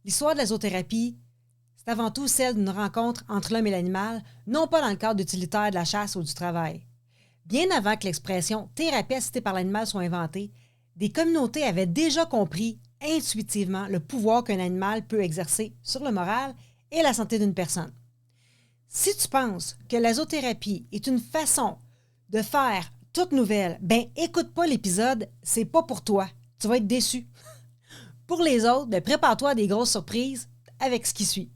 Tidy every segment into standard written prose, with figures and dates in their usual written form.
L'histoire de la zoothérapie, c'est avant tout celle d'une rencontre entre l'homme et l'animal, non pas dans le cadre utilitaire de la chasse ou du travail. Bien avant que l'expression « thérapie assistée par l'animal » soit inventée, des communautés avaient déjà compris intuitivement le pouvoir qu'un animal peut exercer sur le moral et la santé d'une personne. Si tu penses que la zoothérapie est une façon de faire toute nouvelle, écoute pas l'épisode, c'est pas pour toi. Tu vas être déçu. Pour les autres, prépare-toi à des grosses surprises avec ce qui suit.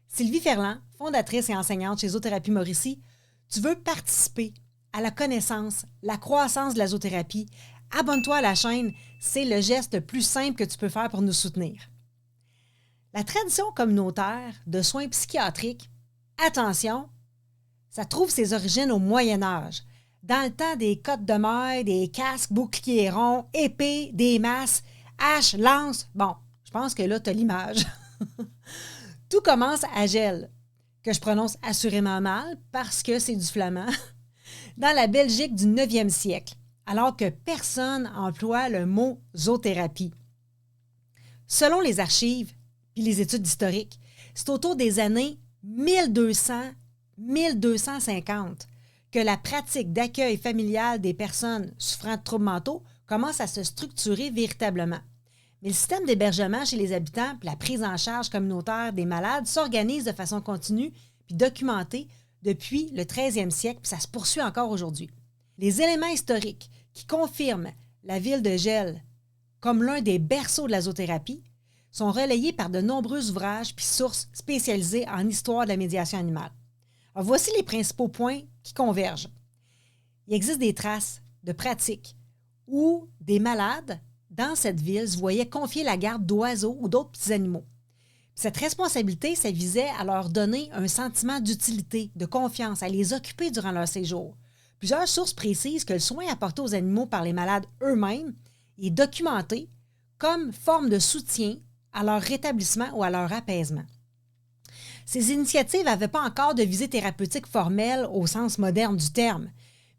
Sylvie Ferland, fondatrice et enseignante chez Zoothérapie Mauricie, tu veux participer à la connaissance, la croissance de la zoothérapie. Abonne-toi à la chaîne, c'est le geste le plus simple que tu peux faire pour nous soutenir. La tradition communautaire de soins psychiatriques, attention, ça trouve ses origines au Moyen Âge, dans le temps des cottes de mailles, des casques, boucliers ronds, épées, des masses, haches, lances. Bon, je pense que là, tu as l'image. Tout commence à Gel, que je prononce assurément mal parce que c'est du flamand, dans la Belgique du 9e siècle, alors que personne emploie le mot zoothérapie. Selon les archives et les études historiques, c'est autour des années 1200-1250 que la pratique d'accueil familial des personnes souffrant de troubles mentaux commence à se structurer véritablement. Mais le système d'hébergement chez les habitants et la prise en charge communautaire des malades s'organise de façon continue puis documentée depuis le 13e siècle, puis ça se poursuit encore aujourd'hui. Les éléments historiques qui confirment la ville de Gel comme l'un des berceaux de la zoothérapie sont relayés par de nombreux ouvrages puis sources spécialisées en histoire de la médiation animale. Alors, voici les principaux points qui convergent. Il existe des traces de pratiques où des malades dans cette ville se voyaient confier la garde d'oiseaux ou d'autres petits animaux. Cette responsabilité, ça visait à leur donner un sentiment d'utilité, de confiance, à les occuper durant leur séjour. Plusieurs sources précisent que le soin apporté aux animaux par les malades eux-mêmes est documenté comme forme de soutien à leur rétablissement ou à leur apaisement. Ces initiatives n'avaient pas encore de visée thérapeutique formelle au sens moderne du terme,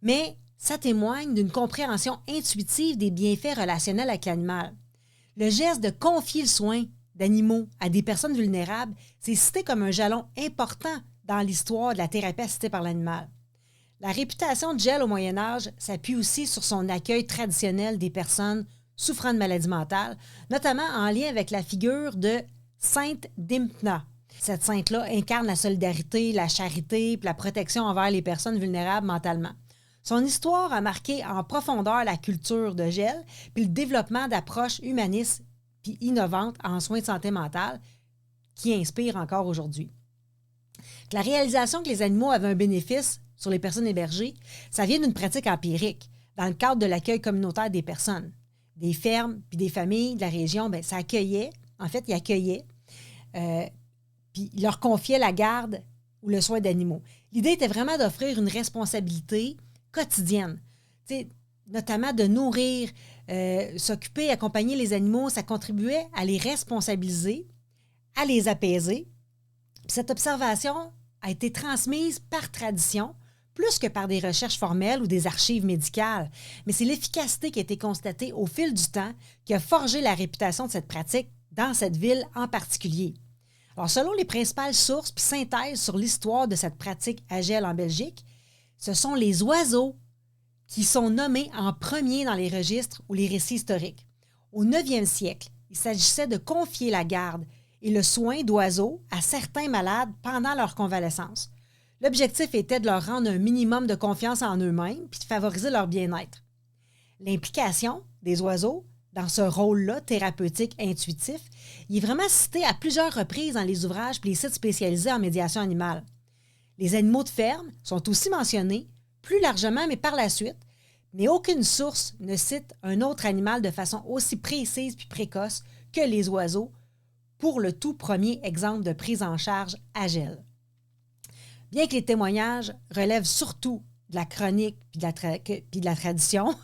mais ça témoigne d'une compréhension intuitive des bienfaits relationnels avec l'animal. Le geste de confier le soin d'animaux à des personnes vulnérables, c'est cité comme un jalon important dans l'histoire de la thérapie assistée par l'animal. La réputation de Gel au Moyen Âge s'appuie aussi sur son accueil traditionnel des personnes souffrant de maladies mentales, notamment en lien avec la figure de Sainte Dympna. Cette sainte-là incarne la solidarité, la charité et la protection envers les personnes vulnérables mentalement. Son histoire a marqué en profondeur la culture de Gel puis le développement d'approches humanistes puis innovantes en soins de santé mentale qui inspirent encore aujourd'hui. La réalisation que les animaux avaient un bénéfice sur les personnes hébergées, ça vient d'une pratique empirique dans le cadre de l'accueil communautaire des personnes. Des fermes puis des familles de la région, ça accueillait, en fait, ils accueillaient puis ils leur confiaient la garde ou le soin d'animaux. L'idée était vraiment d'offrir une responsabilité quotidienne, notamment de nourrir, s'occuper, accompagner les animaux, ça contribuait à les responsabiliser, à les apaiser. Puis cette observation a été transmise par tradition, plus que par des recherches formelles ou des archives médicales. Mais c'est l'efficacité qui a été constatée au fil du temps qui a forgé la réputation de cette pratique dans cette ville en particulier. Alors, selon les principales sources puis synthèses sur l'histoire de cette pratique à Gel en Belgique, ce sont les oiseaux qui sont nommés en premier dans les registres ou les récits historiques. Au 9e siècle, il s'agissait de confier la garde et le soin d'oiseaux à certains malades pendant leur convalescence. L'objectif était de leur rendre un minimum de confiance en eux-mêmes puis de favoriser leur bien-être. L'implication des oiseaux dans ce rôle-là, thérapeutique, intuitif, il est vraiment cité à plusieurs reprises dans les ouvrages et les sites spécialisés en médiation animale. Les animaux de ferme sont aussi mentionnés, plus largement, mais par la suite, mais aucune source ne cite un autre animal de façon aussi précise puis précoce que les oiseaux pour le tout premier exemple de prise en charge à Gel. Bien que les témoignages relèvent surtout de la chronique puis de la tradition,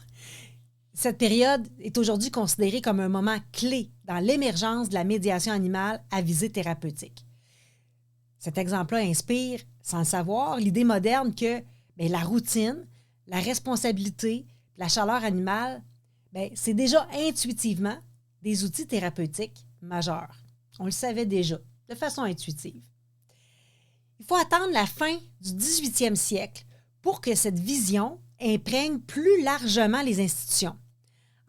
cette période est aujourd'hui considérée comme un moment clé dans l'émergence de la médiation animale à visée thérapeutique. Cet exemple-là inspire, sans le savoir, l'idée moderne que la routine, la responsabilité, la chaleur animale, c'est déjà intuitivement des outils thérapeutiques majeurs. On le savait déjà, de façon intuitive. Il faut attendre la fin du 18e siècle pour que cette vision imprègne plus largement les institutions.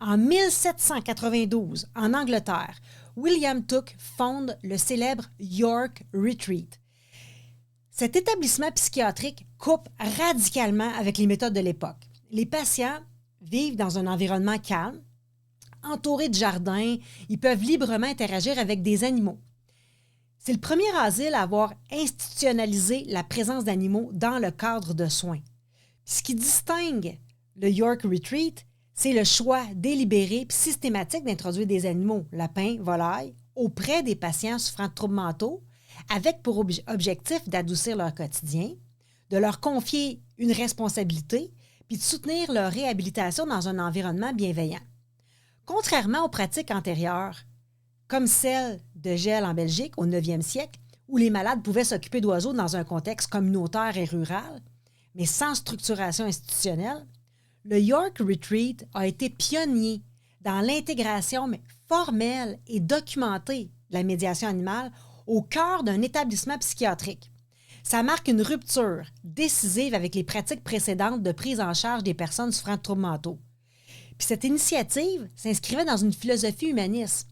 En 1792, en Angleterre, William Tooke fonde le célèbre York Retreat. Cet établissement psychiatrique coupe radicalement avec les méthodes de l'époque. Les patients vivent dans un environnement calme, entourés de jardins, ils peuvent librement interagir avec des animaux. C'est le premier asile à avoir institutionnalisé la présence d'animaux dans le cadre de soins. Ce qui distingue le York Retreat, c'est le choix délibéré et systématique d'introduire des animaux, lapins, volailles, auprès des patients souffrant de troubles mentaux, avec pour objectif d'adoucir leur quotidien, de leur confier une responsabilité, puis de soutenir leur réhabilitation dans un environnement bienveillant. Contrairement aux pratiques antérieures, comme celle de Gell en Belgique au 9e siècle, où les malades pouvaient s'occuper d'oiseaux dans un contexte communautaire et rural, mais sans structuration institutionnelle, le York Retreat a été pionnier dans l'intégration formelle et documentée de la médiation animale au cœur d'un établissement psychiatrique. Ça marque une rupture décisive avec les pratiques précédentes de prise en charge des personnes souffrant de troubles mentaux. Puis cette initiative s'inscrivait dans une philosophie humaniste.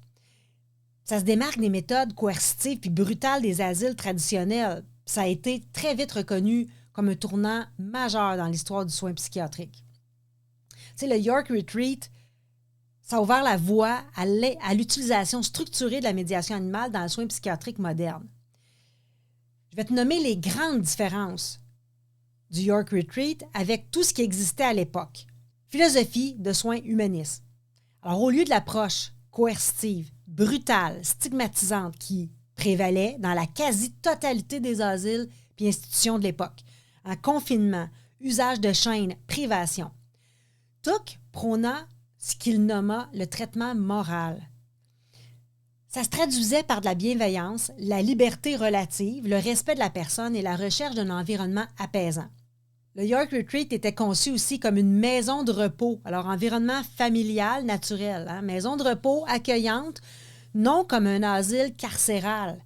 Ça se démarque des méthodes coercitives puis brutales des asiles traditionnels. Ça a été très vite reconnu comme un tournant majeur dans l'histoire du soin psychiatrique. Tu sais, le York Retreat, ça a ouvert la voie à l'utilisation structurée de la médiation animale dans le soin psychiatrique moderne. Je vais te nommer les grandes différences du York Retreat avec tout ce qui existait à l'époque. Philosophie de soins humanistes. Alors, au lieu de l'approche coercitive, brutale, stigmatisante qui prévalait dans la quasi-totalité des asiles et institutions de l'époque, confinement, usage de chaînes, privation, Tooke prôna ce qu'il nomma le traitement moral. Ça se traduisait par de la bienveillance, la liberté relative, le respect de la personne et la recherche d'un environnement apaisant. Le York Retreat était conçu aussi comme une maison de repos, alors environnement familial, naturel, maison de repos accueillante, non comme un asile carcéral.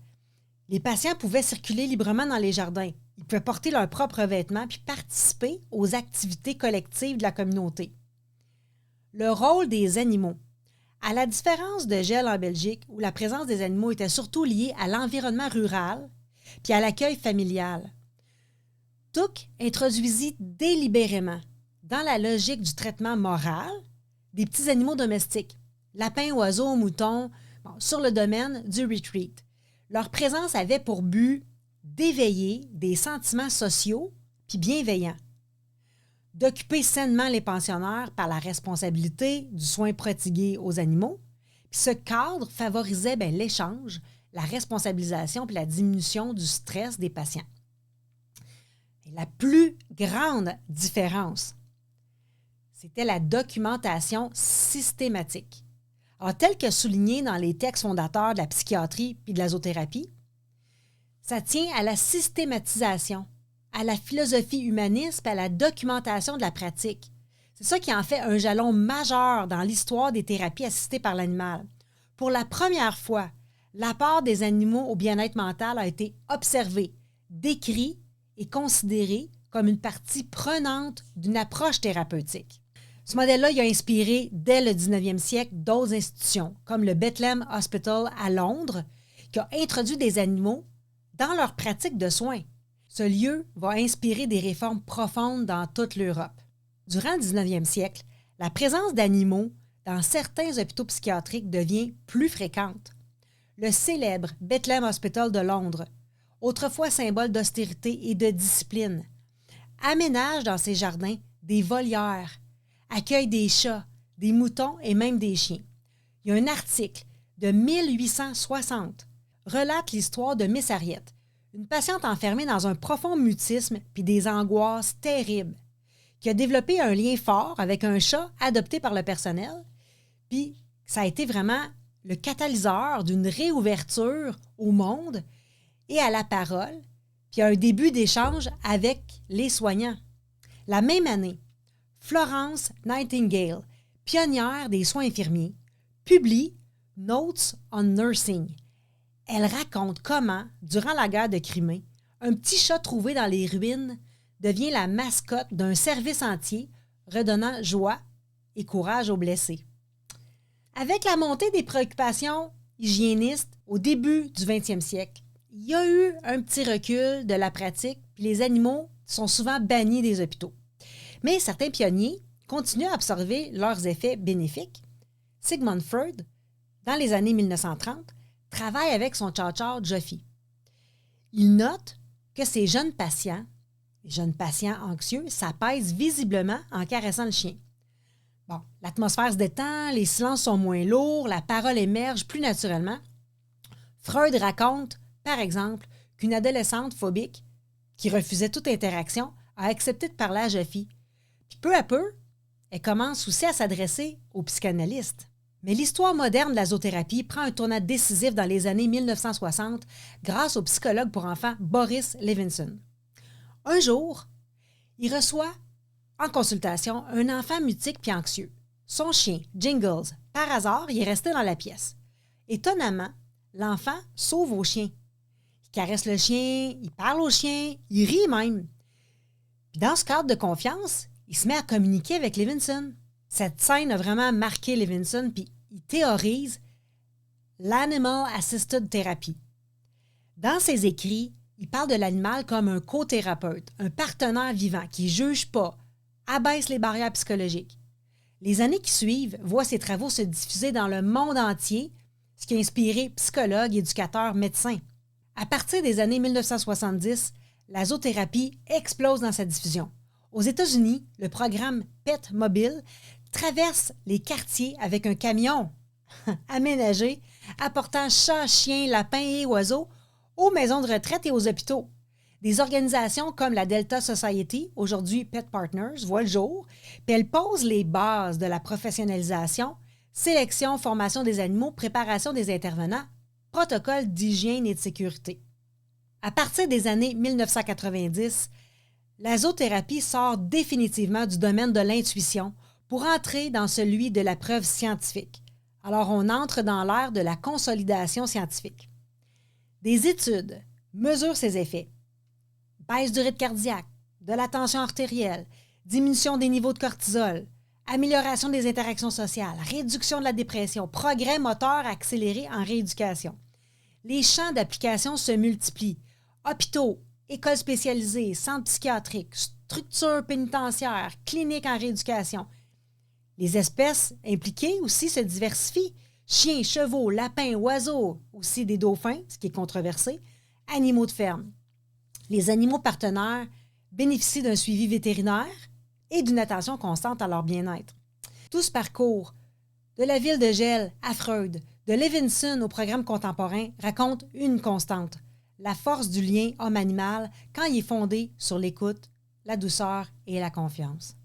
Les patients pouvaient circuler librement dans les jardins. Ils pouvaient porter leurs propres vêtements puis participer aux activités collectives de la communauté. Le rôle des animaux. À la différence de Gell en Belgique, où la présence des animaux était surtout liée à l'environnement rural puis à l'accueil familial, Tooke introduisit délibérément, dans la logique du traitement moral, des petits animaux domestiques, lapins, oiseaux, moutons, sur le domaine du retreat. Leur présence avait pour but d'éveiller des sentiments sociaux puis bienveillants, d'occuper sainement les pensionnaires par la responsabilité du soin prodigué aux animaux. Puis ce cadre favorisait l'échange, la responsabilisation puis la diminution du stress des patients. Et la plus grande différence, c'était la documentation systématique. Alors, tel que souligné dans les textes fondateurs de la psychiatrie puis de la zoothérapie, ça tient à la systématisation, à la philosophie humaniste et à la documentation de la pratique. C'est ça qui en fait un jalon majeur dans l'histoire des thérapies assistées par l'animal. Pour la première fois, l'apport des animaux au bien-être mental a été observé, décrit et considéré comme une partie prenante d'une approche thérapeutique. Ce modèle-là, il a inspiré, dès le 19e siècle, d'autres institutions, comme le Bethlehem Hospital à Londres, qui a introduit des animaux dans leur pratique de soins. Ce lieu va inspirer des réformes profondes dans toute l'Europe. Durant le 19e siècle, la présence d'animaux dans certains hôpitaux psychiatriques devient plus fréquente. Le célèbre Bethlehem Hospital de Londres, autrefois symbole d'austérité et de discipline, aménage dans ses jardins des volières, accueille des chats, des moutons et même des chiens. Il y a un article de 1860 relate l'histoire de Miss Harriet, une patiente enfermée dans un profond mutisme puis des angoisses terribles, qui a développé un lien fort avec un chat adopté par le personnel, puis ça a été vraiment le catalyseur d'une réouverture au monde et à la parole, puis un début d'échange avec les soignants. La même année, Florence Nightingale, pionnière des soins infirmiers, publie Notes on Nursing. Elle raconte comment, durant la guerre de Crimée, un petit chat trouvé dans les ruines devient la mascotte d'un service entier, redonnant joie et courage aux blessés. Avec la montée des préoccupations hygiénistes au début du 20e siècle, il y a eu un petit recul de la pratique, puis les animaux sont souvent bannis des hôpitaux. Mais certains pionniers continuent à observer leurs effets bénéfiques. Sigmund Freud, dans les années 1930, travaille avec son tchatcheur Jofie. Il note que ces jeunes patients anxieux, s'apaisent visiblement en caressant le chien. Bon, l'atmosphère se détend, les silences sont moins lourds, la parole émerge plus naturellement. Freud raconte, par exemple, qu'une adolescente phobique qui refusait toute interaction a accepté de parler à Jofie. Puis peu à peu, elle commence aussi à s'adresser aux psychanalystes. Mais l'histoire moderne de la zoothérapie prend un tournant décisif dans les années 1960 grâce au psychologue pour enfants Boris Levinson. Un jour, il reçoit en consultation un enfant mutique puis anxieux. Son chien, Jingles, par hasard, il est resté dans la pièce. Étonnamment, l'enfant sauve au chien. Il caresse le chien, il parle au chien, il rit même. Puis dans ce cadre de confiance, il se met à communiquer avec Levinson. Cette scène a vraiment marqué Levinson, puis il théorise l'Animal Assisted Therapy. Dans ses écrits, il parle de l'animal comme un co-thérapeute, un partenaire vivant qui ne juge pas, abaisse les barrières psychologiques. Les années qui suivent voient ses travaux se diffuser dans le monde entier, ce qui a inspiré psychologues, éducateurs, médecins. À partir des années 1970, la zoothérapie explose dans sa diffusion. Aux États-Unis, le programme Pet Mobile traverse les quartiers avec un camion aménagé apportant chats, chiens, lapins et oiseaux aux maisons de retraite et aux hôpitaux. Des organisations comme la Delta Society, aujourd'hui Pet Partners, voient le jour, puis elles posent les bases de la professionnalisation, sélection, formation des animaux, préparation des intervenants, protocole d'hygiène et de sécurité. À partir des années 1990, la zoothérapie sort définitivement du domaine de l'intuition pour entrer dans celui de la preuve scientifique. Alors on entre dans l'ère de la consolidation scientifique. Des études mesurent ses effets. Baisse du rythme cardiaque, de la tension artérielle, diminution des niveaux de cortisol, amélioration des interactions sociales, réduction de la dépression, progrès moteur accéléré en rééducation. Les champs d'application se multiplient. Hôpitaux, écoles spécialisées, centres psychiatriques, structures pénitentiaires, cliniques en rééducation. Les espèces impliquées aussi se diversifient. Chiens, chevaux, lapins, oiseaux, aussi des dauphins, ce qui est controversé, animaux de ferme. Les animaux partenaires bénéficient d'un suivi vétérinaire et d'une attention constante à leur bien-être. Tout ce parcours, de la ville de Gel à Freud, de Levinson au programme contemporain, raconte une constante, la force du lien homme-animal quand il est fondé sur l'écoute, la douceur et la confiance.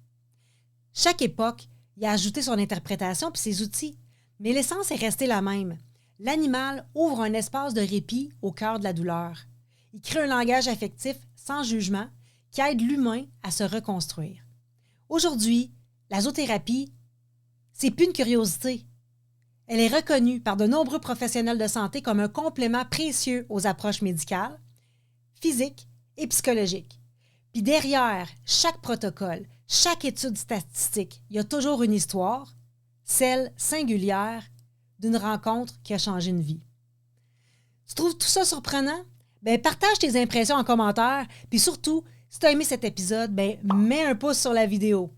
Chaque époque y a ajouté son interprétation puis ses outils, mais l'essence est restée la même. L'animal ouvre un espace de répit au cœur de la douleur. Il crée un langage affectif sans jugement qui aide l'humain à se reconstruire. Aujourd'hui, la zoothérapie, c'est plus une curiosité. Elle est reconnue par de nombreux professionnels de santé comme un complément précieux aux approches médicales, physiques et psychologiques. Puis derrière chaque protocole, chaque étude statistique, il y a toujours une histoire, celle singulière d'une rencontre qui a changé une vie. Tu trouves tout ça surprenant? Bien, partage tes impressions en commentaire, puis surtout, si tu as aimé cet épisode, bien, mets un pouce sur la vidéo.